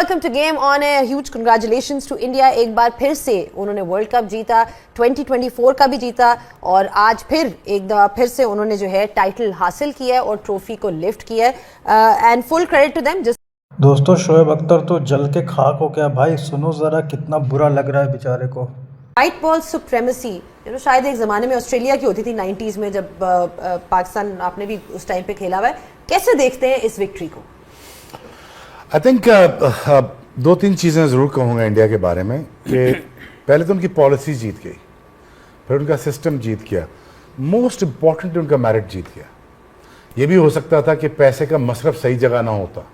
welcome to Game On Air. Huge congratulations to India. एक बार फिर से उन्होंने वर्ल्ड कप जीता, 2024 का भी जीता और आज फिर एक दफा फिर से उन्होंने जो है टाइटल हासिल किया है और ट्रॉफी को लिफ्ट किया है and full credit to them. दोस्तों शोएब अख्तर तो जल के खाक हो गया भाई. सुनो ज़रा कितना बुरा लग रहा है बेचारे को. वाइट बॉल सुप्रेमेसी शायद एक ज़माने में ऑस्ट्रेलिया की होती थी 90s में जब पाकिस्तान आपने भी उस टाइम पे खेला हुआ है. कैसे देखते हैं इस विक्ट्री को? आई थिंक दो तीन चीज़ें ज़रूर कहूँगा इंडिया के बारे में कि पहले तो उनकी पॉलिसी जीत गई, फिर उनका सिस्टम जीत गया, मोस्ट इम्पॉर्टेंट उनका मेरिट जीत गया. ये भी हो सकता था कि पैसे का मसरफ सही जगह ना होता.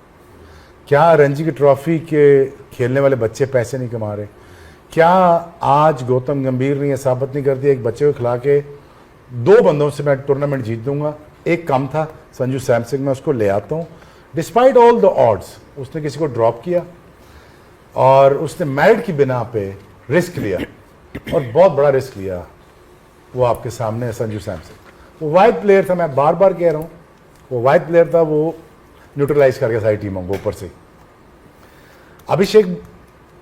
क्या रणजी की ट्रॉफी के खेलने वाले बच्चे पैसे नहीं कमा रहे? क्या आज गौतम गंभीर ने यह साबित नहीं कर दिया एक बच्चे को खिला के 2 बंदों से मैं टूर्नामेंट जीत दूंगा? एक कम था संजू सैमसन, मैं उसको ले आता हूँ. डिस्पाइट ऑल द ऑड्स उसने किसी को ड्रॉप किया और उसने मेरिट की बिना पे रिस्क लिया और बहुत बड़ा रिस्क लिया. वो आपके सामने है संजू सैमसन. वो वाइड प्लेयर था, मैं बार बार कह रहा हूँ वो वाइड प्लेयर था. वो न्यूट्रलाइज करके सारी टीमों को ऊपर से. अभिषेक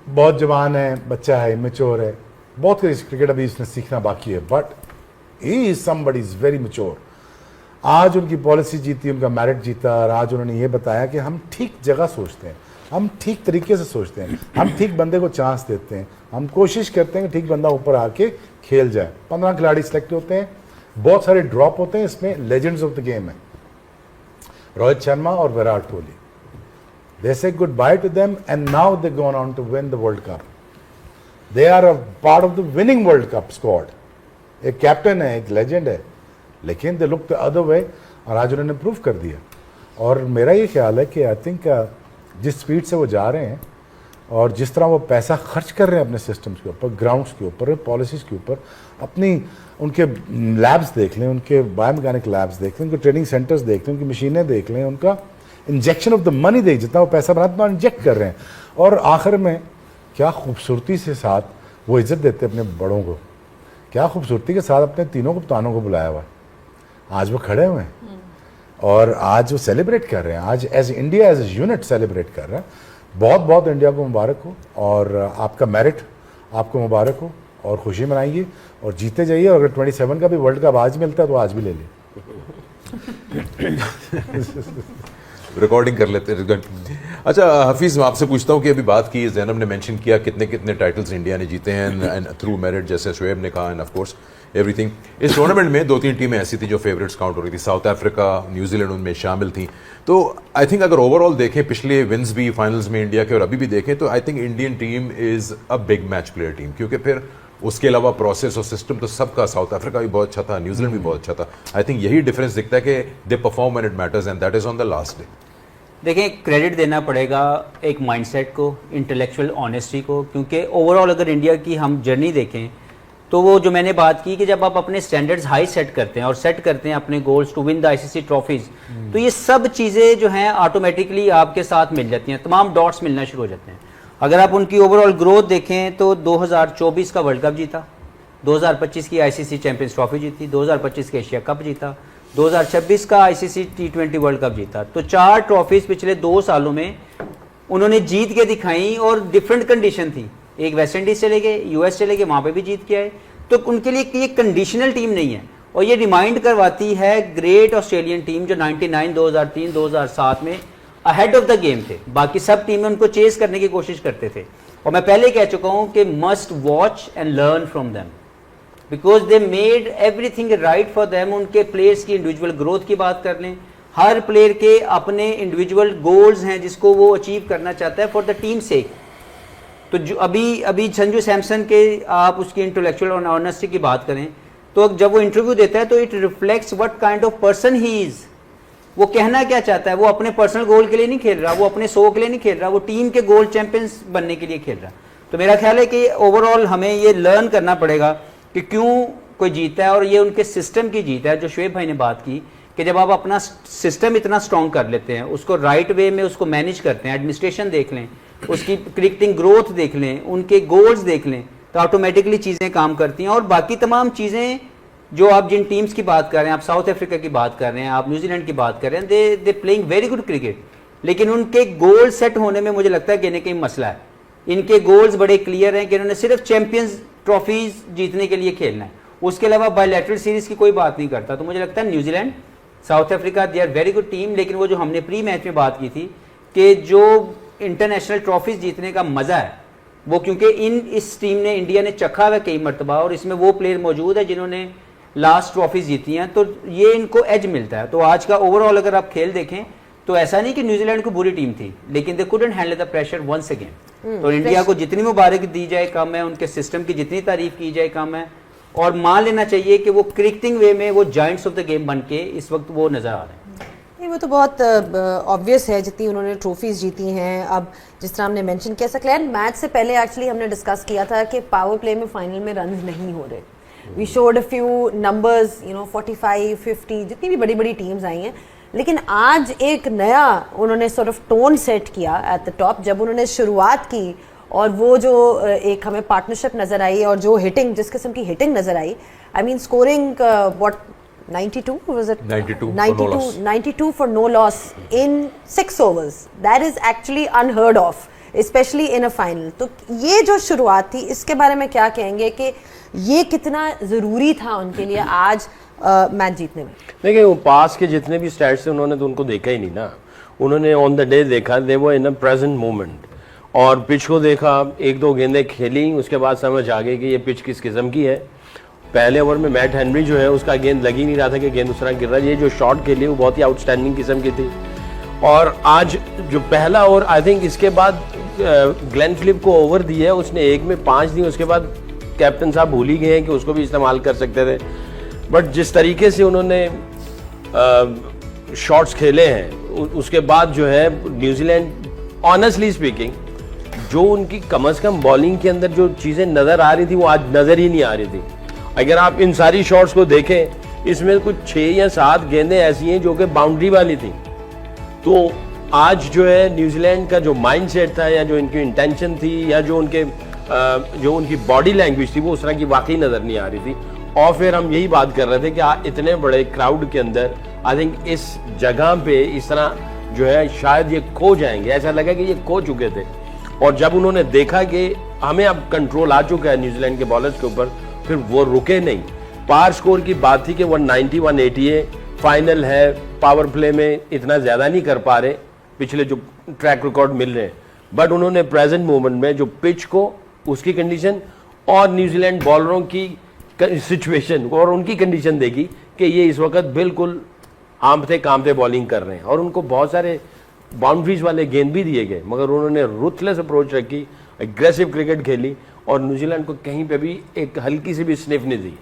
बहुत जवान है, बच्चा है, मैच्योर है, बहुत क्रिकेट अभी इसने सीखना बाकी है, but he is somebody is very mature. आज उनकी पॉलिसी जीती, उनका मेरिट जीता और आज उन्होंने ये बताया कि हम ठीक जगह सोचते हैं, हम ठीक तरीके से सोचते हैं, हम ठीक बंदे को चांस देते हैं, हम कोशिश करते हैं कि ठीक बंदा ऊपर आके खेल जाए. 15 खिलाड़ी सेलेक्ट होते हैं, बहुत सारे ड्रॉप होते हैं, इसमें लेजेंड्स ऑफ द गेम है रोहित शर्मा और Virat Kohli. They say goodbye to them and now they've gone on to win the World Cup. They are a part of the winning World Cup squad. एक कैप्टन है, एक legend है, लेकिन they look the other way और आज उन्होंने prove कर दिया. और मेरा ये ख्याल है कि आई थिंक जिस स्पीड से वो जा रहे हैं और जिस तरह वो पैसा खर्च कर रहे हैं अपने सिस्टम्स के ऊपर, ग्राउंड्स के ऊपर, पॉलिसीज़ के ऊपर, अपनी उनके लैब्स देख लें, उनके बायोमैकेनिक लैब्स देख लें, उनके ट्रेनिंग सेंटर्स देख लें, उनकी मशीनें देख लें, उनका इंजेक्शन ऑफ द मनी देख, जितना वो पैसा बनाते उतना इंजेक्ट कर रहे हैं. और आखिर में क्या खूबसूरती से साथ वो इज्जत देते हैं अपने बड़ों को, क्या खूबसूरती के साथ अपने तीनों कप्तानों को बुलाया हुआ है. आज वो खड़े हुए हैं और आज वो सेलिब्रेट कर रहे हैं. आज as India as a unit celebrate कर रहा है. बहुत बहुत इंडिया को मुबारक हो और आपका मेरिट आपको मुबारक हो और खुशी मनाइए और जीते जाइए. और अगर 27 का भी वर्ल्ड कप आज मिलता है तो आज भी ले लिए. रिकॉर्डिंग कर लेते हैं. अच्छा हफीज़, मैं आपसे पूछता हूँ कि अभी बात की, ज़ैनब ने मेंशन किया कितने कितने टाइटल्स इंडिया ने जीते हैं एंड थ्रू मेरिट, जैसे शोएब ने कहा, एंड ऑफ कोर्स एवरीथिंग. इस टूर्नामेंट में 2-3 टीमें ऐसी थी जो फेवरेट्स काउंट हो रही थी. साउथ अफ्रीका, न्यूजीलैंड उनमें शामिल थी. तो आई थिंक अगर ओवरऑल देखें पिछले विन्स भी फाइनल्स में इंडिया के और अभी भी देखें तो I think Indian team is a big match player team, क्योंकि फिर उसके अलावा प्रोसेस और सिस्टम तो सबका, साउथ अफ्रीका भी बहुत अच्छा था, न्यूजीलैंड भी बहुत अच्छा था. आई थिंक यही डिफरेंस दिखता है कि they perform when it matters and that is on the last day. देखिए, क्रेडिट देना पड़ेगा एक माइंडसेट को, इंटेलेक्चुअल ऑनेस्टी को, क्योंकि ओवरऑल अगर इंडिया की हम जर्नी देखें तो वो जो मैंने बात की कि जब आप अपने स्टैंडर्ड्स हाई सेट करते हैं और सेट करते हैं अपने goals to win the ICC trophies, तो ये सब चीज़ें जो हैं ऑटोमेटिकली आपके साथ मिल जाती हैं, तमाम डॉट्स मिलना शुरू हो जाते हैं. अगर आप उनकी ओवरऑल ग्रोथ देखें तो 2024 का वर्ल्ड कप जीता, 2025 की आईसीसी चैंपियंस ट्रॉफी जीती, 2025 का एशिया कप जीता, 2026 का आईसीसी T20 वर्ल्ड कप जीता. तो 4 ट्रॉफीज पिछले 2 सालों में उन्होंने जीत के दिखाई और डिफरेंट कंडीशन थी. एक वेस्ट इंडीज चले गए, यूएस चले गए, वहाँ पे भी जीत के आए. तो उनके लिए ये कंडीशनल टीम नहीं है और ये रिमाइंड करवाती है ग्रेट ऑस्ट्रेलियन टीम जो 99, 2003, 2007 में अहेड ऑफ द गेम थे. बाकी सब टीमें उनको चेस करने की कोशिश करते थे और मैं पहले कह चुका हूँ कि must watch and learn from them because they made everything right for them. उनके प्लेयर्स की इंडिविजुअल ग्रोथ की बात कर लें, हर प्लेयर के अपने इंडिविजुअल गोल्स हैं जिसको वो अचीव करना चाहता है फॉर द टीम सेक. तो जो अभी संजू सैमसन के आप उसकी इंटेलेक्चुअल और ऑनेस्टी की बात करें तो जब वो इंटरव्यू देता है तो it reflects what kind of person he is. वो कहना क्या चाहता है, वो अपने पर्सनल गोल के लिए नहीं खेल रहा, वो अपने शो के लिए नहीं खेल रहा, वो टीम के गोल्ड चैंपियंस बनने के लिए खेल रहा. तो मेरा ख्याल है कि ओवरऑल हमें ये लर्न करना पड़ेगा कि क्यों कोई जीता है और ये उनके सिस्टम की जीत है. जो शोएब भाई ने बात की कि जब आप अपना सिस्टम इतना स्ट्रॉन्ग कर लेते हैं, उसको राइट वे में उसको मैनेज करते हैं, एडमिनिस्ट्रेशन देख लें, उसकी क्रिकेटिंग ग्रोथ देख लें, उनके गोल्स देख लें, तो ऑटोमेटिकली चीज़ें काम करती हैं. और बाकी तमाम चीज़ें जो आप जिन टीम्स की बात कर रहे हैं, आप साउथ अफ्रीका की बात कर रहे हैं, आप न्यूजीलैंड की बात कर रहे हैं, they playing very good cricket. लेकिन उनके गोल सेट होने में मुझे लगता है कहीं ना कहीं मसला है। इनके गोल्स बड़े क्लियर हैं कि इन्होंने सिर्फ चैंपियंस ट्रॉफीज जीतने के लिए खेलना है, उसके अलावा बायलैटरल सीरीज की कोई बात नहीं करता। तो मुझे लगता है New Zealand, South Africa, they are very good team, लेकिन वो जो हमने प्री मैच में बात की थी कि जो इंटरनेशनल ट्रॉफीज जीतने का मजा है वो, क्योंकि इस टीम ने, इंडिया ने चखा हुआ कई मरतबा, और इसमें वो प्लेयर मौजूद है जिन्होंने लास्ट ट्रॉफीज जीती हैं, तो ये इनको एज मिलता है। तो आज का ओवरऑल अगर आप खेल देखें तो ऐसा नहीं कि न्यूजीलैंड को बुरी टीम थी, लेकिन they couldn't handle the pressure once again. तो इंडिया को जितनी मुबारक दी जाए कम है, उनके सिस्टम की जितनी तारीफ की जाए कम है, और मान लेना चाहिए कि वो क्रिकेटिंग वे में वो जायंट्स ऑफ द गेम बन के इस वक्त वो नजर आ रहे हैं। नहीं, वो तो बहुत ऑब्वियस है जितनी उन्होंने ट्रॉफीज जीती हैं। अब जिस तरह हमने मेंशन किया, सकलैन मैच से पहले एक्चुअली हमने डिस्कस किया था कि पावर प्ले में फाइनल में रन्स नहीं हो रहे। We showed a few numbers, 45, 50, जितनी भी बड़ी बड़ी टीम्स आई हैं, लेकिन आज एक नया उन्होंने सॉर्ट ऑफ टोन सेट किया एट द टॉप जब उन्होंने शुरुआत की, और वो जो एक हमें पार्टनरशिप नजर आई और जो हिटिंग, जिस किस्म की हिटिंग नजर आई, I mean scoring what 92 was it 92 for no loss in 6 overs, that is actually unheard of, especially in a final। तो ये जो शुरुआत थी, इसके बारे में क्या कहेंगे कि ये कितना ज़रूरी था उनके लिए आज मैच जीतने में? देखिए, वो पास के जितने भी स्टैट्स थे उन्होंने तो उनको देखा ही नहीं ना, उन्होंने ऑन द डे देखा, दे वो इन अ प्रेजेंट मोमेंट, और पिच को देखा, एक दो गेंदें खेली, उसके बाद समझ आ गई कि ये पिच किस किस्म की है। पहले ओवर में मैट हेनरी जो है उसका गेंद लग ही नहीं रहा था कि गेंद उस तरह गिर रहा है, ये जो शॉट खेली वो बहुत ही आउटस्टैंडिंग किस्म की थी। और आज जो पहला ओवर, आई थिंक इसके बाद ग्लेन फिलिप को ओवर दिया है, उसने 1 में 5 दी, उसके बाद कैप्टन साहब भूल ही गए हैं कि उसको भी इस्तेमाल कर सकते थे। बट जिस तरीके से उन्होंने शॉट्स खेले हैं, उसके बाद जो है न्यूजीलैंड, ऑनेस्टली स्पीकिंग, जो उनकी कम से कम बॉलिंग के अंदर जो चीज़ें नज़र आ रही थी वो आज नज़र ही नहीं आ रही थी। अगर आप इन सारी शॉट्स को देखें, इसमें कुछ 6 या 7 गेंदें ऐसी हैं जो कि बाउंड्री वाली थी। तो आज जो है न्यूजीलैंड का जो माइंडसेट था, या जो इनकी इंटेंशन थी, या जो उनकी बॉडी लैंग्वेज थी, वो उस तरह की वाकई नज़र नहीं आ रही थी। और फिर हम यही बात कर रहे थे कि इतने बड़े क्राउड के अंदर आई थिंक इस जगह पे इस तरह जो है शायद ये खो जाएंगे, ऐसा लगा कि ये खो चुके थे। और जब उन्होंने देखा कि हमें अब कंट्रोल आ चुका है न्यूजीलैंड के बॉलर्स के ऊपर, फिर वो रुके नहीं। पार स्कोर की बात थी कि 190, 180 है, फाइनल है, पावर प्ले में इतना ज़्यादा नहीं कर पा रहे, पिछले जो ट्रैक रिकॉर्ड मिल रहे हैं, बट उन्होंने प्रेजेंट मोमेंट में जो पिच को, उसकी कंडीशन और न्यूजीलैंड बॉलरों की सिचुएशन और उनकी कंडीशन देखी कि ये इस वक्त बिल्कुल आमते कामते बॉलिंग कर रहे हैं, और उनको बहुत सारे बाउंड्रीज वाले गेंद भी दिए गए, मगर उन्होंने रुथलेस अप्रोच रखी, एग्रेसिव क्रिकेट खेली, और न्यूजीलैंड को कहीं पे भी एक हल्की सी भी स्निफ नहीं दी,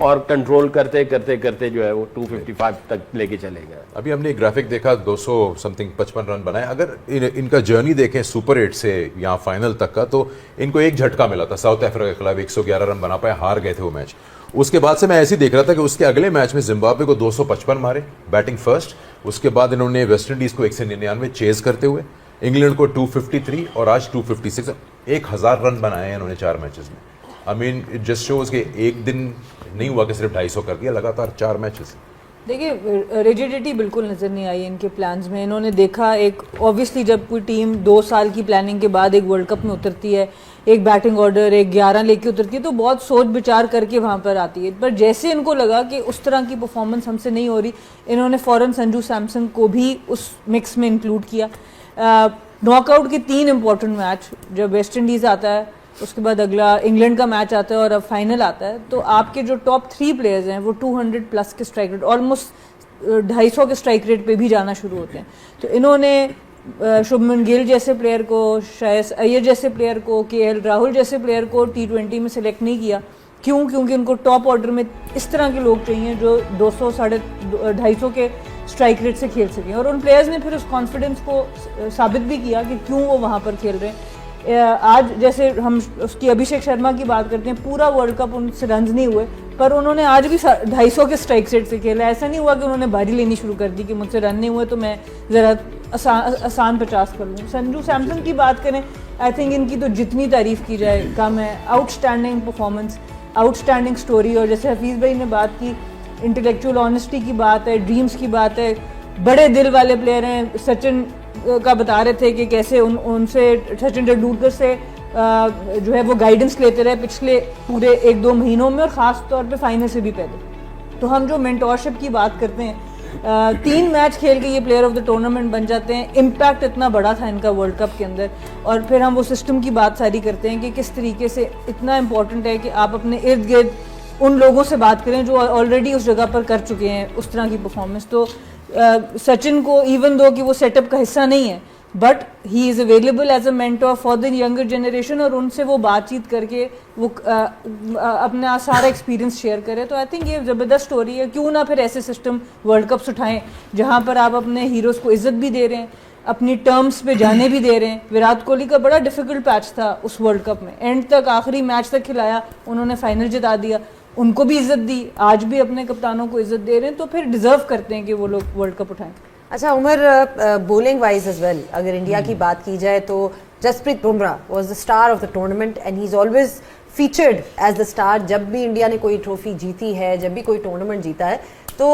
और कंट्रोल करते करते करते जो है वो 255 तक लेके चले गए। अभी हमने एक ग्राफिक देखा, 200 समथिंग 55 रन बनाए। अगर इनका जर्नी देखें सुपर 8 से यहाँ फाइनल तक का, तो इनको एक झटका मिला था साउथ अफ्रीका के खिलाफ, 111 रन बना पाए, हार गए थे वो मैच। उसके बाद से मैं ऐसे ही देख रहा था कि उसके अगले मैच में जिम्बाब्वे को 255 मारे बैटिंग फर्स्ट, उसके बाद इन्होंने वेस्ट इंडीज को 199 चेज करते हुए, इंग्लैंड को 253 और आज 256, 1000 रन बनाए हैं इन्होंने 4 मैचेस में। I mean it just shows कि एक दिन नहीं हुआ कि सिर्फ 250 कर दिया, लगातार 4 मैचेस। देखिए, रिजिडिटी बिल्कुल नज़र नहीं आई इनके प्लान्स में। इन्होंने देखा, एक ऑब्वियसली जब कोई टीम 2 साल की प्लानिंग के बाद एक वर्ल्ड कप में उतरती है, एक बैटिंग ऑर्डर, एक 11 लेके उतरती है, तो बहुत सोच विचार करके वहाँ पर आती है। पर जैसे इनको लगा कि उस तरह की परफॉर्मेंस हमसे नहीं हो रही, इन्होंने फ़ौरन संजू सैमसन को भी उस मिक्स में इंक्लूड किया। नॉकआउट के 3 इंपॉर्टेंट मैच, जब वेस्ट इंडीज़ आता है, उसके बाद अगला इंग्लैंड का मैच आता है, और अब फाइनल आता है, तो आपके जो टॉप 3 प्लेयर्स हैं वो 200 प्लस के स्ट्राइक रेट, ऑलमोस्ट 250 के स्ट्राइक रेट पे भी जाना शुरू होते हैं। तो इन्होंने शुभमन गिल जैसे प्लेयर को, श्रेयस अय्यर जैसे प्लेयर को, केएल राहुल जैसे प्लेयर को T20 में सिलेक्ट नहीं किया। क्यों? क्योंकि उनको टॉप ऑर्डर में इस तरह के लोग चाहिए जो 200, 250 के स्ट्राइक रेट से खेल सकें, और उन प्लेयर्स ने फिर उस कॉन्फिडेंस को साबित भी किया कि क्यों वो वहाँ पर खेल रहे हैं। आज जैसे हम उसकी अभिषेक शर्मा की बात करते हैं, पूरा वर्ल्ड कप उनसे रन नहीं हुए, पर उन्होंने आज भी 250 के स्ट्राइक रेट से खेला। ऐसा नहीं हुआ कि उन्होंने बारी लेनी शुरू कर दी कि मुझसे रन नहीं हुए तो मैं ज़रा आसान 50 कर लूँ। संजू सैमसन की बात करें, आई थिंक इनकी तो जितनी तारीफ़ की जाए कम है। आउटस्टैंडिंग परफॉर्मेंस, आउटस्टैंडिंग स्टोरी, और जैसे हफीज़ भाई ने बात की, इंटेलेक्चुअल ऑनेस्टी की बात है, ड्रीम्स की बात है, बड़े दिल वाले प्लेयर हैं। सचिन का बता रहे थे कि कैसे उनसे सचिन तेंदुलकर से जो है वो गाइडेंस लेते रहे पिछले पूरे 1-2 महीनों में, और ख़ास तौर पे फाइनल से भी पहले। तो हम जो मेंटोरशिप की बात करते हैं, 3 मैच खेल के ये प्लेयर ऑफ द टूर्नामेंट बन जाते हैं। इम्पैक्ट इतना बड़ा था इनका वर्ल्ड कप के अंदर। और फिर हम वो सिस्टम की बात सारी करते हैं कि किस तरीके से इतना इम्पोर्टेंट है कि आप अपने इर्द गिर्द उन लोगों से बात करें जो ऑलरेडी उस जगह पर कर चुके हैं उस तरह की परफॉर्मेंस। तो सचिन को इवन दो कि वो सेटअप का हिस्सा नहीं है, but he is available as a mentor for the younger generation, और उनसे वो बातचीत करके वो अपना सारा एक्सपीरियंस शेयर करे। तो आई थिंक ये ज़बरदस्त स्टोरी है। क्यों ना फिर ऐसे सिस्टम वर्ल्ड कप्स उठाएं जहां पर आप अपने हीरोज़ को इज्जत भी दे रहे हैं, अपनी टर्म्स पे जाने भी दे रहे हैं। विराट कोहली का बड़ा डिफिकल्ट पैच था उस वर्ल्ड कप में, एंड तक आखिरी मैच तक खिलाया, उन्होंने फाइनल जिता दिया, उनको भी इज्जत दी, आज भी अपने कप्तानों को इज्जत दे रहे हैं। तो फिर डिजर्व करते हैं कि वो लोग वर्ल्ड कप उठाएं। अच्छा Umar, bowling wise as well अगर इंडिया की बात की जाए तो Jasprit Bumrah was the star of the tournament and he is always featured as the star. जब भी इंडिया ने कोई ट्रॉफी जीती है, जब भी कोई टूर्नामेंट जीता है, तो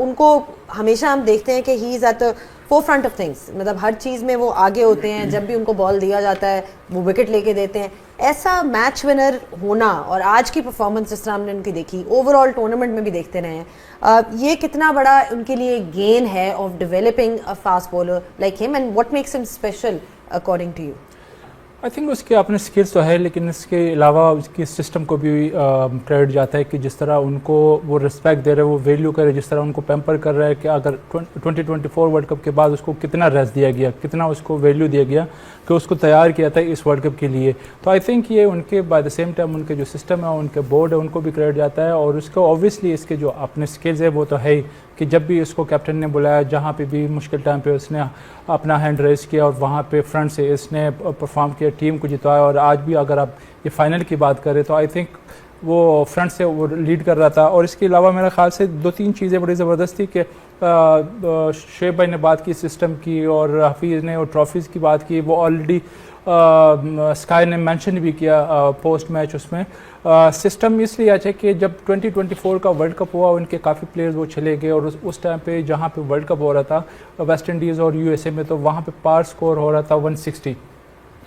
उनको हमेशा हम देखते हैं कि he is at the forefront of things, मतलब हर चीज़ में वो आगे होते हैं। जब भी उनको बॉल दिया जाता है वो विकेट लेके देते हैं। ऐसा मैच विनर होना और आज की परफॉर्मेंस जिस तरह हमने उनकी देखी, ओवरऑल टूर्नामेंट में भी देखते रहे हैं, ये कितना बड़ा उनके लिए गेन है of developing a fast bowler like him, and what makes him special according to you? I think उसके अपने स्किल्स तो है, लेकिन इसके अलावा उसकी सिस्टम को भी क्रेडिट जाता है कि जिस तरह उनको वो रिस्पेक्ट दे रहे हैं, वो वैल्यू करे, जिस तरह उनको पैम्पर कर रहा है कि अगर 2024 वर्ल्ड कप के बाद उसको कितना रेस्ट दिया गया, कितना उसको वैल्यू दिया गया कि उसको तैयार किया था इस वर्ल्ड कप के लिए। तो आई थिंक ये उनके बाय द सेम टाइम उनके जो सिस्टम है, उनके बोर्ड है, उनको भी क्रेडिट जाता है। और उसको ऑब्वियसली इसके जो अपने स्किल्स है वो तो है ही कि जब भी इसको कैप्टन ने बुलाया, जहाँ पे भी मुश्किल टाइम पे उसने अपना हैंड रेस किया और वहाँ पे फ्रंट से इसने परफॉर्म किया, टीम को जिताया। और आज भी अगर आप ये फाइनल की बात करें तो आई थिंक वो फ्रंट से वो लीड कर रहा था। और इसके अलावा मेरे ख्याल से 2-3 चीज़ें बड़ी ज़बरदस्त थी कि शुएब भाई ने बात की सिस्टम की, और हफीज़ ने और ट्रॉफीज़ की बात की। वो ऑलरेडी स्काई ने मेंशन भी किया पोस्ट मैच उसमें। सिस्टम इसलिए अच्छा है कि जब 2024 का वर्ल्ड कप हुआ, उनके काफ़ी प्लेयर्स वो चले गए, और उस टाइम पे जहाँ पे वर्ल्ड कप हो रहा था वेस्ट इंडीज़ और यूएसए में, तो वहाँ पे पार स्कोर हो रहा था 160।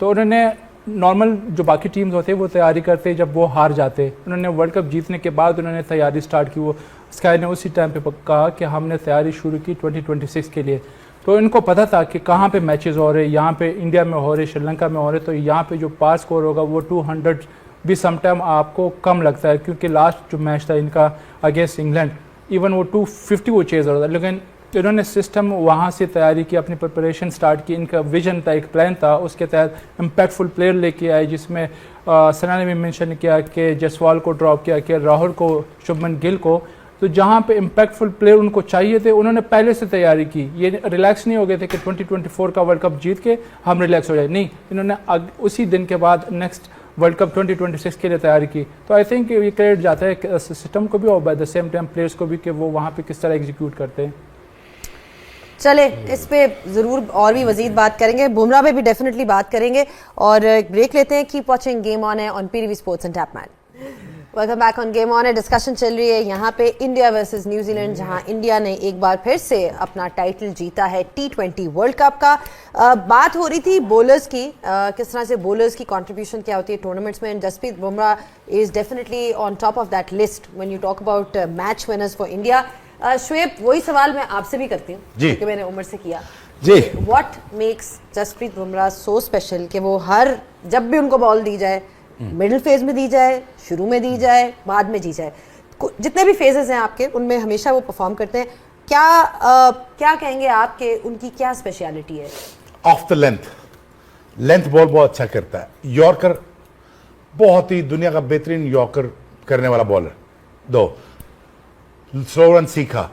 तो उन्होंने नॉर्मल जो बाकी टीम्स होते वो तैयारी करते जब वो हार जाते, उन्होंने वर्ल्ड कप जीतने के बाद उन्होंने तैयारी स्टार्ट की। वो स्काई ने उसी टाइम पे कहा कि हमने तैयारी शुरू की 2026 के लिए। तो इनको पता था कि कहाँ पे मैचेस हो रहे, यहाँ पे इंडिया में हो रहे, श्रीलंका में हो रहे, तो यहाँ पे जो पार स्कोर होगा वो 200 भी समटाइम आपको कम लगता है, क्योंकि लास्ट जो मैच था इनका अगेंस्ट इंग्लैंड, इवन वो 250 वो चेज़ हो रहा था। लेकिन इन्होंने सिस्टम वहाँ से तैयारी की, अपनी प्रिपरेशन स्टार्ट की, इनका विजन था, एक प्लान था, उसके तहत इम्पैक्टफुल प्लेयर लेके आए, जिसमें सना ने भी मेंशन किया कि जसवाल को ड्रॉप किया, कि राहुल को, शुभमन गिल को। तो जहाँ पे इम्पैक्टफुल प्लेयर उनको चाहिए थे, उन्होंने पहले से तैयारी की। ये रिलैक्स नहीं हो गए थे कि 2024 का वर्ल्ड कप जीत के हम रिलैक्स हो जाए, नहीं, इन्होंने उसी दिन के बाद नेक्स्ट वर्ल्ड कप 2026 के लिए तैयारी की। तो आई थिंक ये क्रेडिट जाता है सिस्टम को भी और by the same time players को भी कि वो वहाँ पे किस तरह एग्जीक्यूट करते हैं। चले इस पे जरूर और भी मजीद बात करेंगे, बुमराह पे भी डेफिनेटली बात करेंगे, और ब्रेक लेते हैं। कीप वॉचिंग गेम ऑन है on PTV sports and Tapmad. Welcome back on game on है। डिस्कशन चल रही है यहाँ पे इंडिया वर्सेस न्यूजीलैंड, जहाँ इंडिया ने एक बार फिर से अपना टाइटल जीता है T20 वर्ल्ड कप का। बात हो रही थी बॉलर्स की, किस तरह से बॉलर्स की कंट्रीब्यूशन क्या होती है टूर्नामेंट्स में। Jasprit Bumrah is definitely on top of that list when you talk about match winners for India. Shoaib, वही सवाल मैं आपसे भी करती हूँ क्योंकि मैंने उमर से किया जी। What makes Jasprit Bumrah so special कि वो हर जब भी उनको बॉल दी जाए, मिडिल फेज में दी जाए, शुरू में दी जाए, बाद में दी जाए, जितने भी फेजेस हैं आपके उनमें हमेशा वो परफॉर्म करते हैं। क्या कहेंगे आप कि उनकी क्या स्पेशलिटी है? ऑफ द लेंथ बॉल बहुत अच्छा करता है। यॉर्कर बहुत ही दुनिया का बेहतरीन यॉर्कर करने वाला बॉलर, दो स्लो रन सीखा,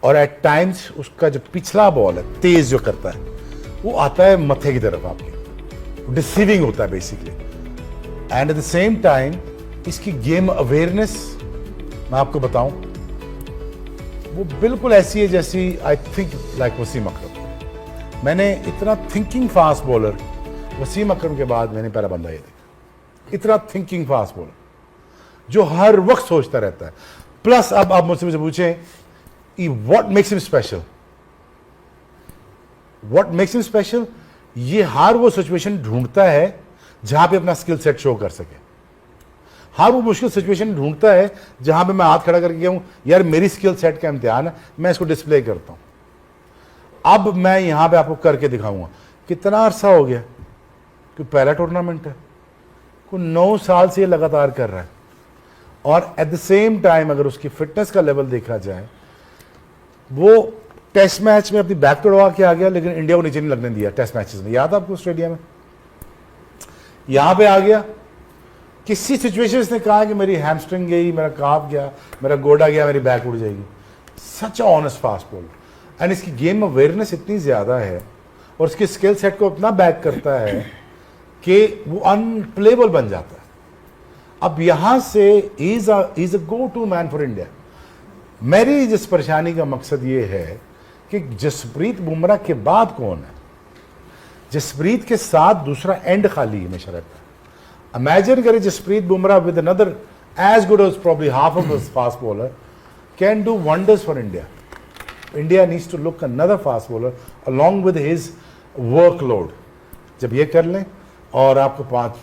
और एट टाइम्स उसका जो पिछला बॉल है तेज जो करता है वो आता है मथे की तरफ, आपके डिसीविंग होता है basically. And at the same time इसकी गेम अवेयरनेस मैं आपको बताऊं वो बिल्कुल ऐसी है जैसी आई थिंक लाइक वसीम अकरम। मैंने इतना थिंकिंग फास्ट बॉलर वसीम अकरम के बाद मैंने पहला बंदा ये देखा, इतना थिंकिंग फास्ट बॉलर जो हर वक्त सोचता रहता है। प्लस अब आप मुझसे पूछें what makes him special, what makes him special, ये हर वो सिचुएशन ढूंढता है जहां पे अपना स्किल सेट शो कर सके। हर वो मुश्किल सिचुएशन ढूंढता है जहां पे मैं हाथ खड़ा करके कहूं यार मेरी स्किल सेट का इम्तिहान है, मैं इसको डिस्प्ले करता हूं। अब मैं यहां पे आपको करके दिखाऊंगा। कितना अरसा हो गया, कोई पहला टूर्नामेंट है, कोई 9 साल से ये लगातार कर रहा है। और एट द सेम टाइम अगर उसकी फिटनेस का लेवल देखा जाए, वो टेस्ट मैच में अपनी बैक तोड़वा के आ गया, लेकिन इंडिया को नीचे नहीं लगने दिया टेस्ट मैचेस में। याद आपको ऑस्ट्रेलिया में, यहां पे आ गया, किसी सिचुएशन ने कहा कि मेरी हैमस्ट्रिंग गई, मेरा काफ गया, मेरा गोडा गया, मेरी बैक उड़ जाएगी। सच ऑनेस्ट फास्ट बॉलर, एंड इसकी गेम अवेयरनेस इतनी ज्यादा है और इसके स्किल सेट को इतना बैक करता है कि वो अनप्लेबल बन जाता है। अब यहां से is a go to man for India. मेरी जिस परेशानी का मकसद ये है कि जसप्रीत बुमराह के बाद कौन है। जसप्रीत के साथ दूसरा एंड खाली हमेशा रहता है। इमेजिन करें Jasprit Bumrah with another as good as probably half of this fast bowler can do wonders for India. India needs to look another fast bowler along with his workload. जब ये कर लें, और आपको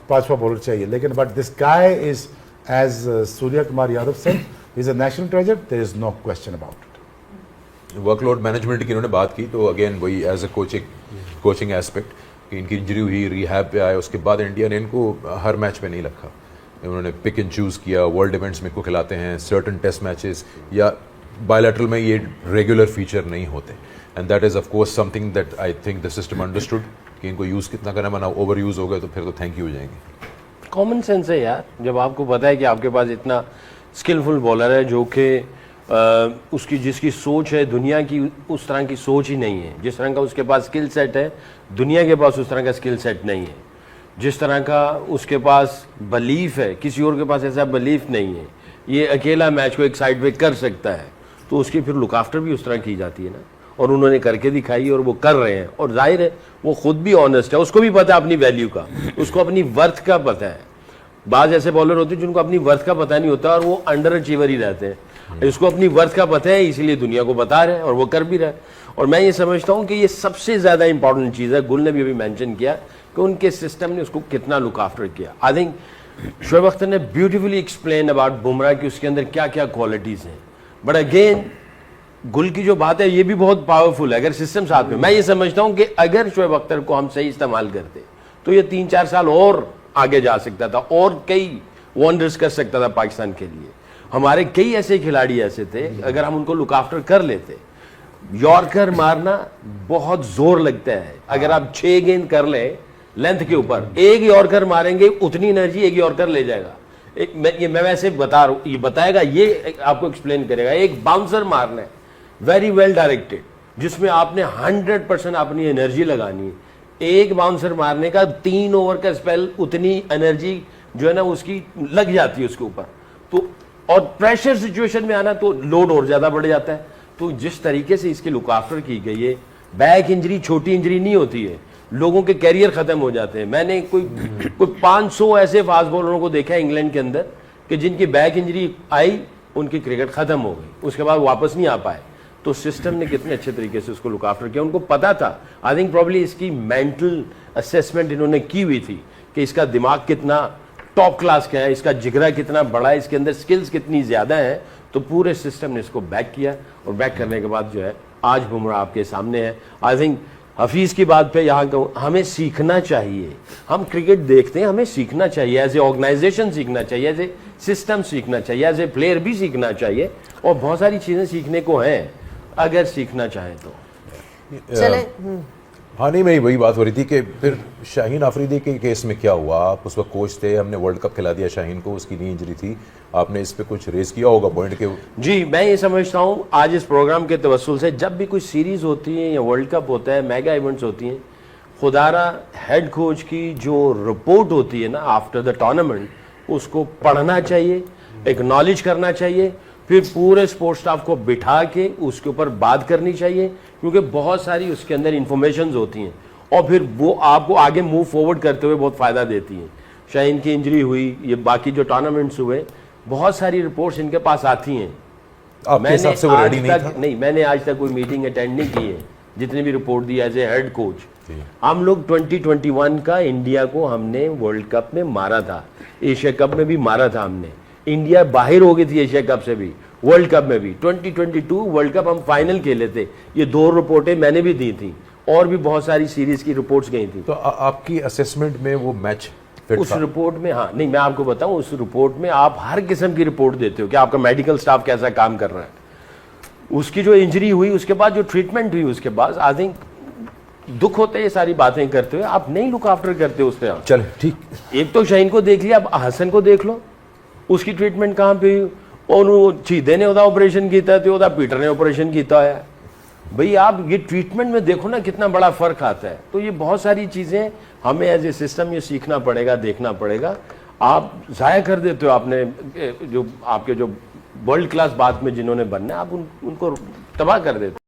पांचवा बॉलर चाहिए, लेकिन but this guy is as Surya Kumar Yadav said, is a national treasure, there is no question about it. Workload management की इन्होंने बात की, तो अगेन वही एज अ कोचिंग एस्पेक्ट कि इनकी इंजरी हुई, रिहैब पे आए, उसके बाद इंडिया ने इनको हर मैच पे नहीं रखा। उन्होंने पिक एंड चूज़ किया, वर्ल्ड इवेंट्स में इनको खिलाते हैं, सर्टन टेस्ट मैचेस या बायलैटरल में ये रेगुलर फीचर नहीं होते। And that is of course something that I think the system understood कि इनको यूज़ कितना करना, वरना ओवर यूज़ हो गए तो फिर तो थैंक यू हो जाएंगे। कॉमन सेंस है यार, जब आपको पता है कि आपके पास इतना स्किलफुल बॉलर है जो कि उसकी जिसकी सोच है दुनिया की उस तरह की सोच ही नहीं है। जिस तरह का उसके पास स्किल सेट है, दुनिया के पास उस तरह का स्किल सेट नहीं है। जिस तरह का उसके पास बलीफ है, किसी और के पास ऐसा बलीफ नहीं है। ये अकेला मैच को एक साइड पे कर सकता है, तो उसकी फिर लुक आफ्टर भी उस तरह की जाती है ना। और उन्होंने करके दिखाई और वो कर रहे हैं, और जाहिर है वो खुद भी ऑनेस्ट है, उसको भी पता है अपनी वैल्यू का, उसको अपनी वर्थ का पता है। बाज ऐसे बॉलर होते हैं जिनको अपनी वर्थ का पता नहीं होता और वो अंडर अचीवर ही रहते हैं। इसको अपनी वर्थ का पता है, इसीलिए दुनिया को बता रहे हैं और वो कर भी रहे हैं। और मैं ये समझता हूँ कि ये सबसे ज़्यादा इंपॉर्टेंट चीज़ है। गुल ने भी अभी मेंशन किया कि उनके सिस्टम ने उसको कितना लुक आफ्टर किया। आई थिंक शोएब अख्तर ने ब्यूटीफुली एक्सप्लेन अबाउट बुमराह कि उसके अंदर क्या क्या क्वालिटीज़ हैं। बट अगेन गुल की जो बात है ये भी बहुत पावरफुल है अगर सिस्टम साथ में। मैं ये समझता हूँ कि अगर शोएब अख्तर को हम सही इस्तेमाल करते तो ये 3-4 साल और आगे जा सकता था और कई वंडर्स कर सकता था पाकिस्तान के लिए। हमारे कई ऐसे खिलाड़ी ऐसे थे, अगर हम उनको लुक आफ्टर कर लेते। यॉर्कर मारना बहुत जोर लगता है। अगर आप 6 गेंद कर ले लेंथ के ऊपर, एक यॉर्कर मारेंगे उतनी एनर्जी एक यॉर्कर ले जाएगा। मैं वैसे बता रहा हूं, ये बताएगा, ये आपको एक्सप्लेन करेगा। एक बाउंसर मारना है वेरी वेल डायरेक्टेड, जिसमें आपने 100% अपनी एनर्जी लगानी है। एक बाउंसर मारने का 3 ओवर का स्पेल, उतनी एनर्जी जो है ना उसकी लग जाती है उसके ऊपर। तो और प्रेशर सिचुएशन में आना तो लोड और ज्यादा बढ़ जाता है। तो जिस तरीके से इसकी लुक आफ्टर की गई है, बैक इंजरी छोटी इंजरी नहीं होती है, लोगों के कैरियर खत्म हो जाते हैं। मैंने कोई 500 ऐसे फास्ट बॉलरों को देखा है इंग्लैंड के अंदर कि जिनकी बैक इंजरी आई, उनकी क्रिकेट खत्म हो गई, उसके बाद वापस नहीं आ पाए। तो सिस्टम ने कितने अच्छे तरीके से उसको लुक आफ्टर किया, उनको पता था। आई थिंक प्रॉब्ली इसकी मेंटल असेसमेंट इन्होंने की हुई थी कि इसका दिमाग कितना टॉप क्लास का है, इसका जिगरा कितना बड़ा है, इसके अंदर स्किल्स कितनी ज्यादा है। तो पूरे सिस्टम ने इसको बैक किया और बैक करने के बाद जो है आज बुमराह आपके सामने है। आई थिंक हफीज की बात पे यहाँ कहूँ, हमें सीखना चाहिए। हम क्रिकेट देखते हैं, हमें सीखना चाहिए, एज ए ऑर्गेनाइजेशन सीखना चाहिए, एज ए सिस्टम सीखना चाहिए, एज ए प्लेयर भी सीखना चाहिए। और बहुत सारी चीजें सीखने को हैं अगर सीखना चाहें तो। चले हाँ, नहीं, मैं वही बात हो रही थी कि फिर शाहीन अफरीदी के केस में क्या हुआ। आप उस वक्त कोच थे, हमने वर्ल्ड कप खिला दिया शाहीन को, उसकी नी इंजरी थी, आपने इस पे कुछ रेस किया होगा पॉइंट के? जी, मैं ये समझता हूँ आज इस प्रोग्राम के तवस्सुल से जब भी कोई सीरीज होती है या वर्ल्ड कप होता है, मेगा इवेंट्स होती हैं, खुदारा हेड कोच की जो रिपोर्ट होती है ना आफ्टर द टूर्नामेंट, उसको पढ़ना चाहिए, एक्नॉलेज करना चाहिए, फिर पूरे स्पोर्ट्स स्टाफ को बिठा के उसके ऊपर बात करनी चाहिए, क्योंकि बहुत सारी उसके अंदर इंफॉर्मेशंस होती हैं और फिर वो आपको आगे मूव फॉरवर्ड करते हुए बहुत फ़ायदा देती हैं। शाहीन की इंजरी हुई, ये बाकी जो टूर्नामेंट्स हुए, बहुत सारी रिपोर्ट्स इनके पास आती हैं। आपके हिसाब से वो रेडी नहीं था? नहीं, मैंने आज तक कोई मीटिंग अटेंड नहीं की है, जितने भी रिपोर्ट दी एज ए हेड कोच। हम लोग 2021 का इंडिया को हमने वर्ल्ड कप में मारा था, एशिया कप में भी मारा था हमने, इंडिया बाहर हो गई थी एशिया कप से भी, वर्ल्ड कप में भी। 2022 वर्ल्ड कप हम फाइनल खेले थे, ये 2 रिपोर्टें मैंने भी दी थी और भी बहुत सारी सीरीज की रिपोर्ट्स गई थी। तो आपकी असेसमेंट में वो मैच फिट उस था? रिपोर्ट में, हाँ नहीं मैं आपको बताऊं, उस रिपोर्ट में आप हर किस्म की रिपोर्ट देते हो कि आपका मेडिकल स्टाफ कैसा काम कर रहा है, उसकी जो इंजरी हुई उसके बाद जो ट्रीटमेंट हुई उसके बाद, आई थिंक दुख होता है ये सारी बातें करते हुए, आप नहीं लुक आफ्टर करते उस पर। चले ठीक। एक तो शाहीन को देख लिया, अब हसन को देख लो, उसकी ट्रीटमेंट कहाँ पे हुई, और चीदे ने ऑपरेशन किया तो पीटर ने ऑपरेशन किया है। भाई आप ये ट्रीटमेंट में देखो ना कितना बड़ा फर्क आता है। तो ये बहुत सारी चीजें हमें एज ए सिस्टम ये सीखना पड़ेगा, देखना पड़ेगा। आप जाया कर देते हो आपने जो आपके जो वर्ल्ड क्लास बाद में जिन्होंने बनना है, आप उनको तबाह कर देते हो।